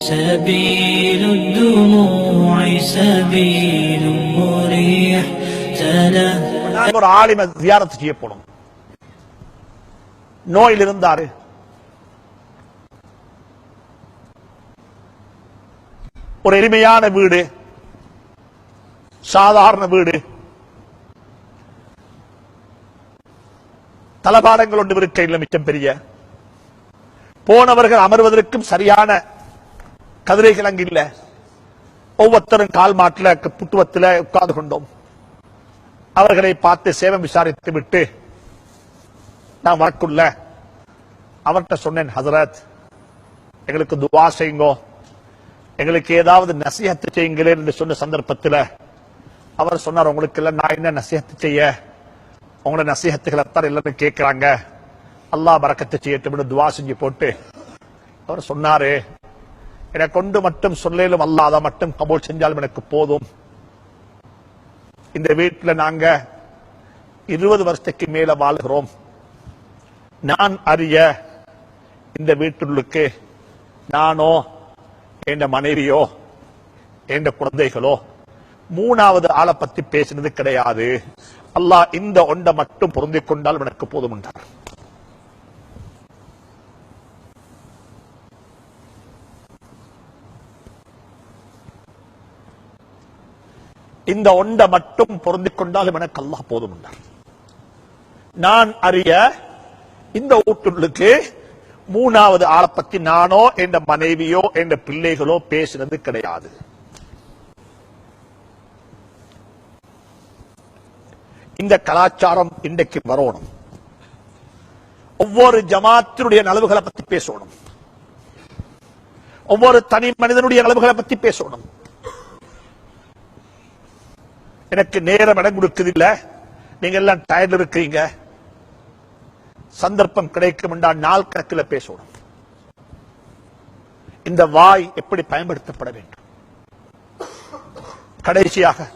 سبيل الدموع سبيل مريح ஒரு ஆலிம ஜியாரத் செய்ய போனோம். நோயில் இருந்தாரு. ஒரு எளிமையான வீடு, சாதாரண வீடு, தளபாடங்கள் ஒன்று இருக்க இல்லை, மிச்சம் பெரிய. போனவர்கள் அமர்வதற்கும் சரியான கதிரைகள் அங்கு இல்ல. ஒவ்வொருத்தரும் கால் மாட்டில் புட்டுவத்தில் உட்கார்ந்து கொண்டோம். அவர்களை பார்த்து சேவம் விசாரித்து விட்டு நான் வரக்குள்ள அவர்கிட்ட சொன்னேன், ஹசரத் எங்களுக்கு துவா செய்யுங்கோ, எங்களுக்கு ஏதாவது நசிஹத்து செய்யுங்களேன் என்று சொன்ன சந்தர்ப்பத்தில் அவர் சொன்னார், உங்களுக்கு இல்ல நான் என்ன நசிஹத்து செய்ய, உங்களோட நசிஹத்துகள் எத்தான் இல்லைன்னு கேட்கிறாங்க, அல்லாஹ் பரக்கத்து செய்யட்டும் துவா செஞ்சு போட்டு அவர் சொன்னாரு, என்னை கொண்டு மட்டும் சொல்லும் அல்லாஹ் அதை மட்டும் கபூல் செஞ்சாலும் எனக்கு போதும். இந்த வீட்டில் நாங்க 20 வருஷத்துக்கு மேல வாழ்கிறோம். நான் அறிய இந்த வீட்டுள்ளுக்கு நானோ என் மனைவியோ என் குழந்தைகளோ 3வது ஆளை பத்தி பேசினது கிடையாது. அல்லாஹ் இந்த ஒன்றை மட்டும் பொருந்திக் கொண்டால் எனக்கு போதும் என்றார். இந்த ஒன்றை மட்டும் பொருந்திக் கொண்டால் எனக்கு அல்லாஹ் போதும் என்றார். நான் அறிய இந்த வீட்டுள்ளுக்கு 3வது ஆளை பத்தி நானோ என் மனைவியோ என் பிள்ளைகளோ பேசினது கிடையாது. இந்த கலாச்சாரம் இன்றைக்கு வரணும். ஒவ்வொரு ஜமாத்தினுடைய நலவுகளை பத்தி பேசணும், ஒவ்வொரு தனி மனிதனுடைய நலவுகளை பத்தி பேசணும். எனக்கு நேரம் இடம் கொடுக்குதில்ல, நீங்க எல்லாம் டயர்ல இருக்கீங்க, சந்தர்ப்பம் கிடைக்கும் என்றால் நாள் கணக்கில் பேசணும். இந்த வாய் எப்படி பயன்படுத்தப்பட வேண்டும். கடைசியாக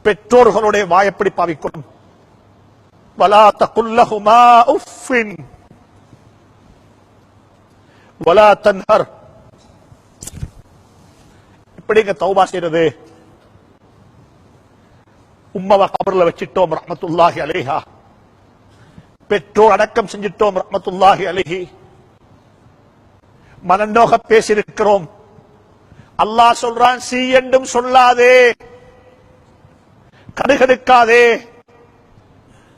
பெற்றோர்களுடைய வாய் எப்படி பாவிக்கணும். வலா தகுல்லஹுமா உஃபின் வலா தன்ஹர். எப்படிங்க தௌபா செய்யறது. உம்மவ கபர்ல வச்சிட்டோம் ரஹ்மத்துல்லாஹி அலைஹா, பெற்றோர் அடக்கம் செஞ்சிட்டோம் ரஹ்மத்துல்லாஹி அலைஹி, மனநோக பேசியிருக்கிறோம். அல்லாஹ் சொல்றான், சீ என்றும் சொல்லாதே, கடுகடுக்காதே,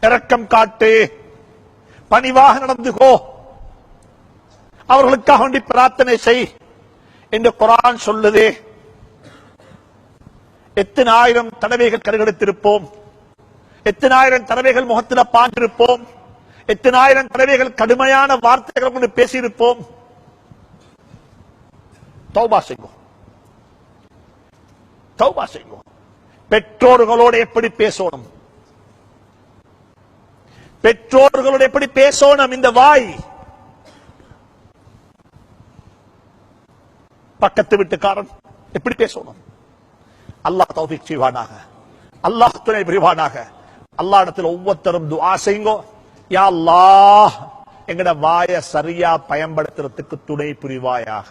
இரக்கம் காட்டு, பணிவாக நடந்துகோ, அவர்களுக்காக வேண்டி பிரார்த்தனை செய் என்று குர்ஆன் சொல்லுதே. எத்தனை ஆயிரம் தடவைகள் கருகெடுத்திருப்போம், எத்தனை ஆயிரம் தடவைகள் முகத்தில் பாண்டிருப்போம், எத்தனை ஆயிரம் தடவைகள் கடுமையான வார்த்தைகள் கொண்டு பேசியிருப்போம். தௌபா செய்வோம், தௌபா செய்வோம். பெற்றோர்களோடு எப்படி பேசணும், பெற்றோர்களோடு எப்படி பேசணும். இந்த வாய் பக்கத்து வீட்டுக்காரன் எப்படி பேசணும். அல்லாஹ் தௌஃபீக் செய்வானாக, அல்லாஹ் துணை புரிவானாக. அல்லாஹ் இடத்துல ஒவ்வொருத்தரும் துஆ செய்யுங்கோ, யா அல்லாஹ் எங்கட வாயை சரியா பயன்படுத்துறதுக்கு துணை புரிவாயாக,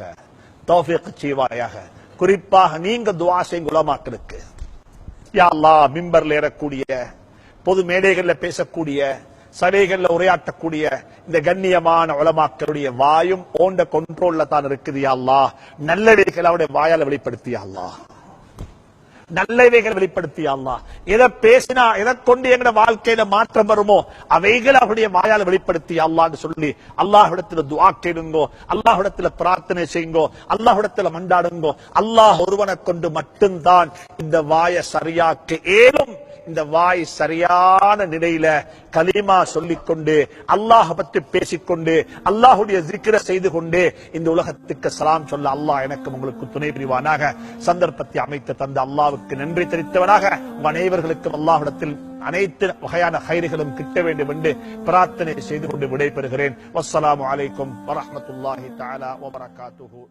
தௌஃபீக் செய்வாயாக. குறிப்பாக நீங்க துஆ செய்யுங்க உலமாக்களுக்கு. யா அல்லாஹ் மிம்பர்ல ஏறக்கூடிய, பொது மேடைகள்ல பேசக்கூடிய, சபைகள்ல உரையாற்றக்கூடிய இந்த கண்ணியமான உலமாக்களுடைய வாயும் ஓண்ட கண்ட்ரோல்ல தான் இருக்குது. யா அல்லாஹ் நல்லவைகள் அவருடைய வாயால வெளிப்படுத்திய அல்லாஹ், நல்லவைகள் வெளிப்படுத்திய அல்லாஹ். எதை பேசினா எதை கொண்டு எங்க வாழ்க்கையில மாற்றம் வருமோ அவைகள் அவருடைய வாயால் வெளிப்படுத்திய அல்லாஹ்னு சொல்லி அல்லாஹ்விடத்துல துஆ கேளுங்கோ, அல்லாஹ்விடத்துல பிரார்த்தனை செய்யுங்கோ, அல்லாஹ்விடத்துல மண்டாடுங்கோ. அல்லாஹ் ஒருவனை கொண்டு மட்டும்தான் இந்த வாயை சரியாக்க ஏலும். இந்த வாய் சரியான நிலையில கலிமா சொல்லிக்கொண்டு, அல்லாஹ் பற்றி பேசிக்கொண்டு, அல்லாஹுடைய zikr செய்து கொண்டு இந்த உலகத்துக்கு சலாம் சொல்ல அல்லாஹ் எனக்கு உங்களுக்கு துணை புரிவானாக. சந்தர்ப்பத்தை அமைத்து தந்த அல்லாஹ்வுக்கு நன்றி தெரிவித்தவனாக அனைவர்களுக்கும் அல்லாஹ்விடத்தில் அனைத்து வகையான கைதுகளும் கிட்ட வேண்டும் என்று பிரார்த்தனை செய்து கொண்டு விடைபெறுகிறேன். வஸ்ஸலாமு அலைக்கும் வரஹ்மத்துல்லாஹி தஆலா வபரகாத்துஹு.